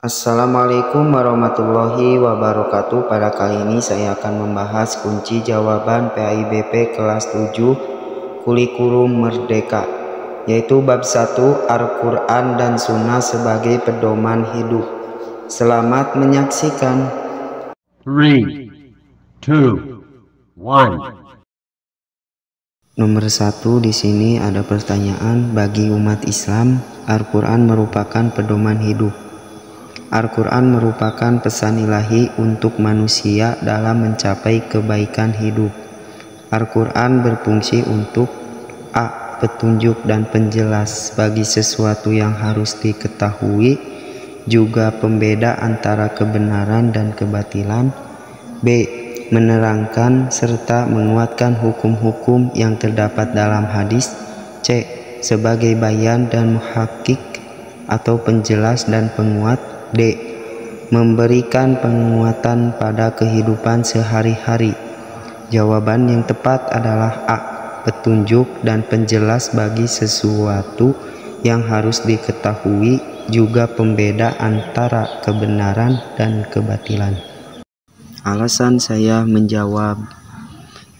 Assalamualaikum warahmatullahi wabarakatuh. Pada kali ini saya akan membahas kunci jawaban PAIBP kelas 7 Kurikulum Merdeka, yaitu bab 1 Al-Quran dan Sunnah sebagai pedoman hidup. Selamat menyaksikan. 3, 2, 1. Nomor 1 di sini ada pertanyaan, bagi umat Islam, Al-Quran merupakan pedoman hidup. Al-Quran merupakan pesan ilahi untuk manusia dalam mencapai kebaikan hidup. Al-Quran berfungsi untuk A. Petunjuk dan penjelas bagi sesuatu yang harus diketahui, juga pembeda antara kebenaran dan kebatilan. B. Menerangkan serta menguatkan hukum-hukum yang terdapat dalam hadis. C. Sebagai bayan dan muhakkik atau penjelas dan penguat. D. Memberikan penguatan pada kehidupan sehari-hari. Jawaban yang tepat adalah A. Petunjuk dan penjelas bagi sesuatu yang harus diketahui, juga pembeda antara kebenaran dan kebatilan. Alasan saya menjawab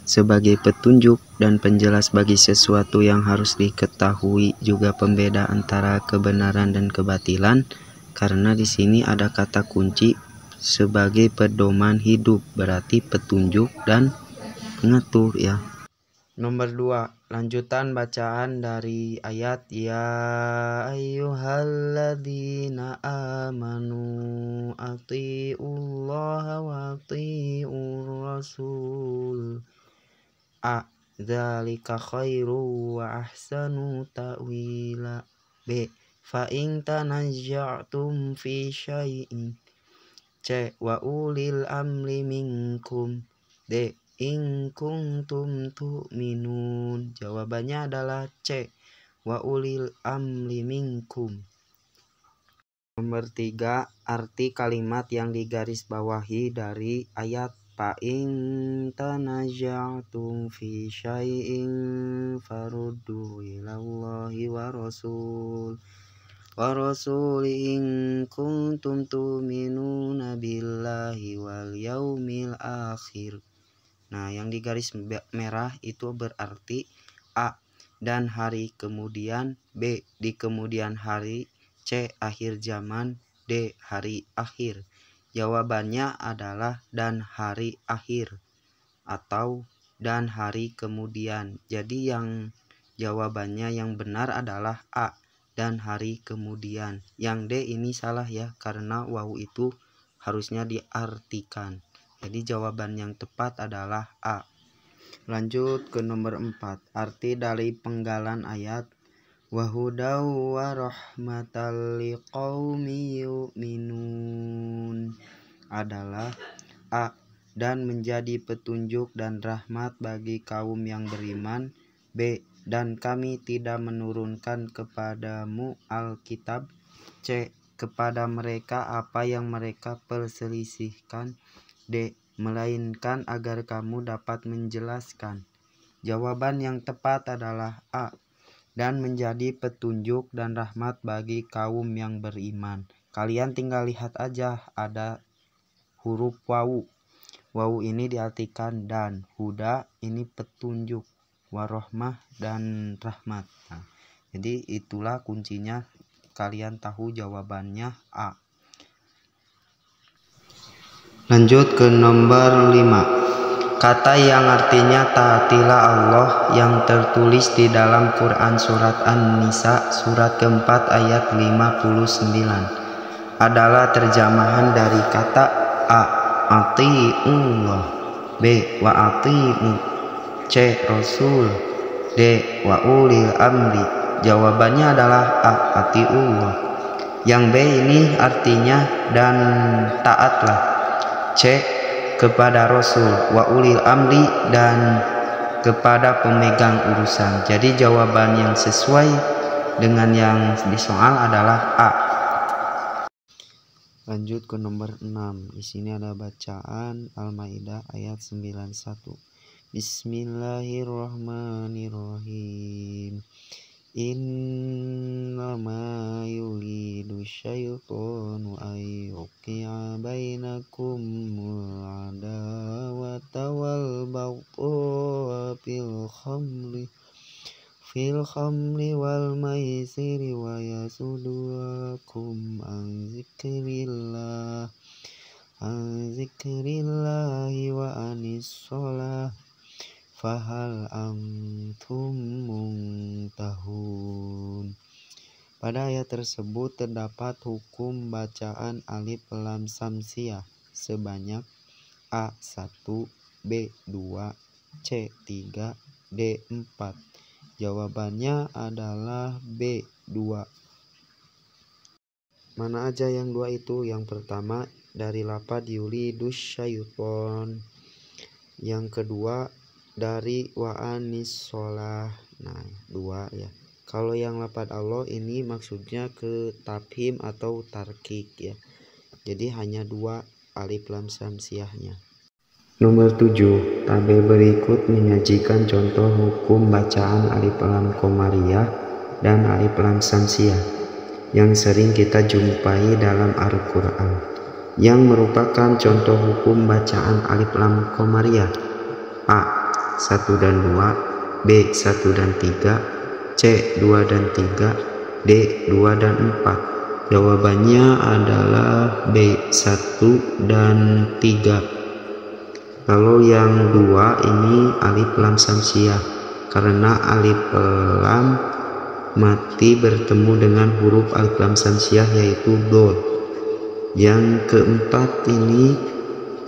sebagai petunjuk dan penjelas bagi sesuatu yang harus diketahui, juga pembeda antara kebenaran dan kebatilan, karena di sini ada kata kunci sebagai pedoman hidup, berarti petunjuk dan pengatur ya. Nomor 2, lanjutan bacaan dari ayat ya ayyuhalladzina amanu atiullaha wa atiur rasul. A. Dzalika khairu wa ahsanu ta'wila. B. Fa in tanaza'tum fi syai'in. C. Wa ulil amri minkum. D. In kuntum tu'minun. Jawabannya adalah C. Wa ulil amri minkum. Nomor 3, arti kalimat yang digarisbawahi dari ayat fa in tanaza'tum fi syai'in faruddu ilallahi wa rasuli in kuntum tu'minuna billahi wal yaumil akhir. Nah, yang di garis merah itu berarti A. Dan hari kemudian. B. Di kemudian hari. C. Akhir zaman. D. Hari akhir. Jawabannya adalah dan hari akhir atau dan hari kemudian. Jadi yang jawabannya yang benar adalah A. Dan hari kemudian. Yang D ini salah ya, karena wawu itu harusnya diartikan. Jadi jawaban yang tepat adalah A. Lanjut ke nomor 4, arti dari penggalan ayat wa hudaw wa rahmatal liqaumi yu'minun adalah A. Dan menjadi petunjuk dan rahmat bagi kaum yang beriman. B. Dan kami tidak menurunkan kepadamu Alkitab. C. Kepada mereka apa yang mereka perselisihkan. D. Melainkan agar kamu dapat menjelaskan. Jawaban yang tepat adalah A. Dan menjadi petunjuk dan rahmat bagi kaum yang beriman. Kalian tinggal lihat aja, ada huruf wawu. Wawu ini diartikan dan, huda ini petunjuk, warohmah dan rahmat. Nah, jadi itulah kuncinya, kalian tahu jawabannya A. Lanjut ke nomor 5, kata yang artinya taatilah Allah yang tertulis di dalam Quran surat An-Nisa surat keempat ayat 59 adalah terjemahan dari kata A. Ati'ullah. B. Wa ati'u. C. Rasul. D. Wa ulil amri. Jawabannya adalah A. Ati'ullah. Yang B ini artinya dan taatlah. C. Kepada Rasul. Wa ulil amri dan kepada pemegang urusan. Jadi jawaban yang sesuai dengan yang di soal adalah A. Lanjut ke nomor 6. Di sini ada bacaan Al-Maidah ayat 91. Bismillahirrahmanirrahim. Innama yuridu syaitanu ay yuqi'a bainakumul adawata wal baghdha fil khamri wal maisiri wa yasuddukum an zikrillahi wa anis shalah fahal antum muntahun. Pada ayat tersebut terdapat hukum bacaan alif lam samsiah sebanyak A1, B2, C3, D4. Jawabannya adalah B2. Mana aja yang dua itu? Yang pertama dari lafaz yuridus syaiton, yang kedua dari wa anis shalah. Nah, dua ya. Kalau yang lafaz Allah ini maksudnya ke tafhim atau tarkik ya. Jadi hanya dua alif lam samsiahnya. Nomor 7. Tabel berikut menyajikan contoh hukum bacaan alif lam komariah dan alif lam samsiah yang sering kita jumpai dalam Al-Quran, yang merupakan contoh hukum bacaan alif lam komariah. A. 1 dan 2, B. 1 dan 3, C. 2 dan 3, D. 2 dan 4. Jawabannya adalah B. 1 dan 3. Kalau yang 2 ini alif lam samsiah, karena alif lam mati bertemu dengan huruf alif lam samsiah yaitu dod. Yang keempat ini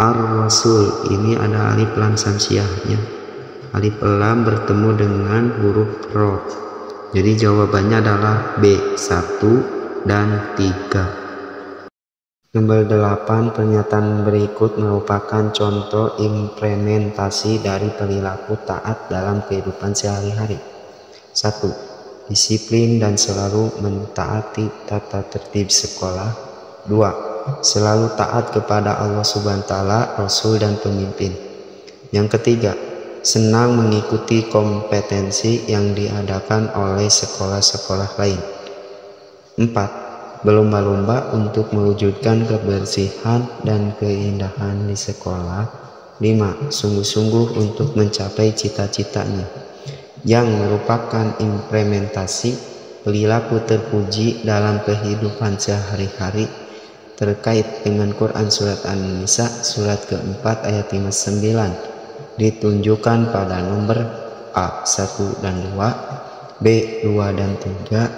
ar-rasul, ini ada alif lam samsiahnya. Alif lam bertemu dengan huruf ro. Jadi jawabannya adalah B. 1 dan 3. Nomor 8. Pernyataan berikut merupakan contoh implementasi dari perilaku taat dalam kehidupan sehari-hari. 1. Disiplin dan selalu mentaati tata tertib sekolah. 2. Selalu taat kepada Allah Subhanahu wa Ta'ala, Rasul dan pemimpin. Yang ketiga, senang mengikuti kompetensi yang diadakan oleh sekolah-sekolah lain. 4. Berlomba-lomba untuk mewujudkan kebersihan dan keindahan di sekolah. 5. Sungguh-sungguh untuk mencapai cita-citanya, yang merupakan implementasi perilaku terpuji dalam kehidupan sehari-hari terkait dengan Quran Surat An-Nisa surat keempat ayat 59. Ditunjukkan pada nomor A 1 dan 2, B 2 dan 3,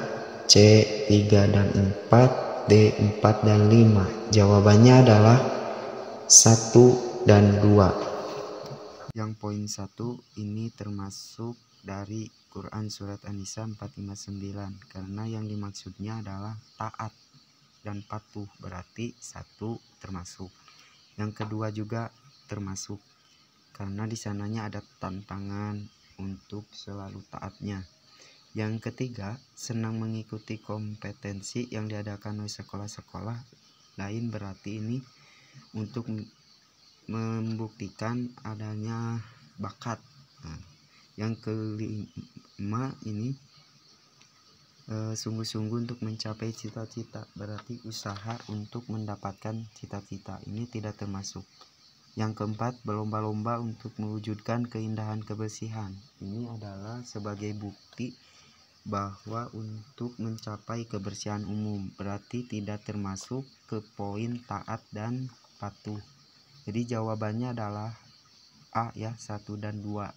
C 3 dan 4, D 4 dan 5. Jawabannya adalah 1 dan 2. Yang poin 1 ini termasuk dari Quran Surat An-Nisa 459, karena yang dimaksudnya adalah taat dan patuh, berarti 1 termasuk. Yang kedua juga termasuk, karena di sananya ada tantangan untuk selalu taatnya. Yang ketiga, senang mengikuti kompetensi yang diadakan oleh sekolah-sekolah lain, berarti ini untuk membuktikan adanya bakat. Nah, yang kelima ini sungguh-sungguh untuk mencapai cita-cita, berarti usaha untuk mendapatkan cita-cita, ini tidak termasuk. Yang keempat, berlomba-lomba untuk mewujudkan keindahan kebersihan. Ini adalah sebagai bukti bahwa untuk mencapai kebersihan umum, berarti tidak termasuk ke poin taat dan patuh. Jadi jawabannya adalah A ya, 1 dan 2.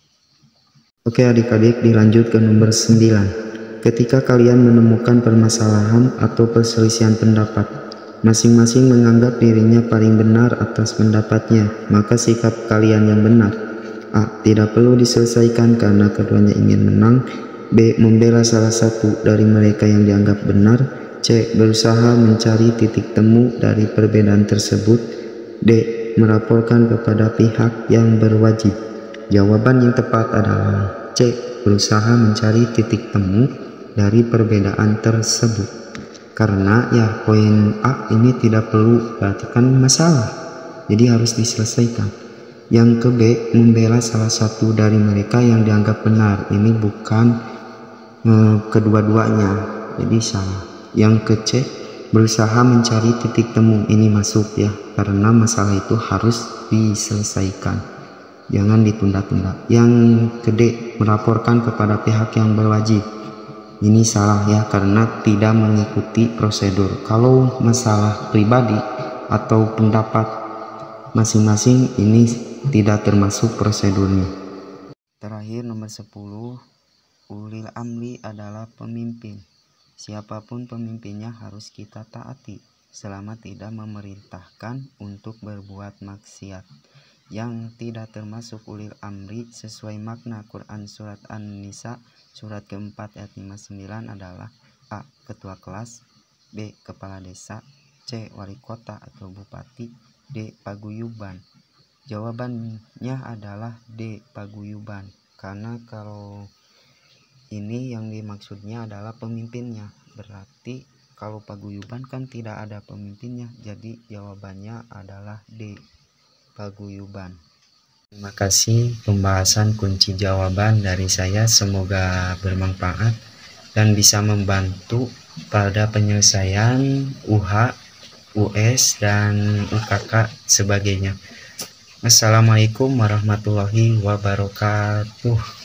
Oke adik-adik, dilanjut ke nomor 9. Ketika kalian menemukan permasalahan atau perselisihan pendapat, masing-masing menganggap dirinya paling benar atas pendapatnya, maka sikap kalian yang benar. A. Tidak perlu diselesaikan karena keduanya ingin menang. B. Membela salah satu dari mereka yang dianggap benar. C. Berusaha mencari titik temu dari perbedaan tersebut. D. Melaporkan kepada pihak yang berwajib. Jawaban yang tepat adalah C. Berusaha mencari titik temu dari perbedaan tersebut. Karena ya poin A ini tidak perlu perhatikan masalah, jadi harus diselesaikan. Yang ke B, membela salah satu dari mereka yang dianggap benar, ini bukan kedua-duanya, jadi salah. Yang ke C, berusaha mencari titik temu, ini masuk ya, karena masalah itu harus diselesaikan, jangan ditunda-tunda. Yang ke D, melaporkan kepada pihak yang berwajib, ini salah ya, karena tidak mengikuti prosedur. Kalau masalah pribadi atau pendapat masing-masing ini tidak termasuk prosedurnya. Terakhir nomor 10, ulil amri adalah pemimpin. Siapapun pemimpinnya harus kita taati selama tidak memerintahkan untuk berbuat maksiat. Yang tidak termasuk ulil amri sesuai makna Quran surat An-Nisa surat keempat ayat 59 adalah A. Ketua kelas, B. Kepala desa, C. Wali kota atau bupati, D. Paguyuban. Jawabannya adalah D. Paguyuban, karena kalau ini yang dimaksudnya adalah pemimpinnya, berarti kalau paguyuban kan tidak ada pemimpinnya, jadi jawabannya adalah D. Paguyuban. Terima kasih pembahasan kunci jawaban dari saya, semoga bermanfaat dan bisa membantu pada penyelesaian UH, US, dan UKK sebagainya. Assalamualaikum warahmatullahi wabarakatuh.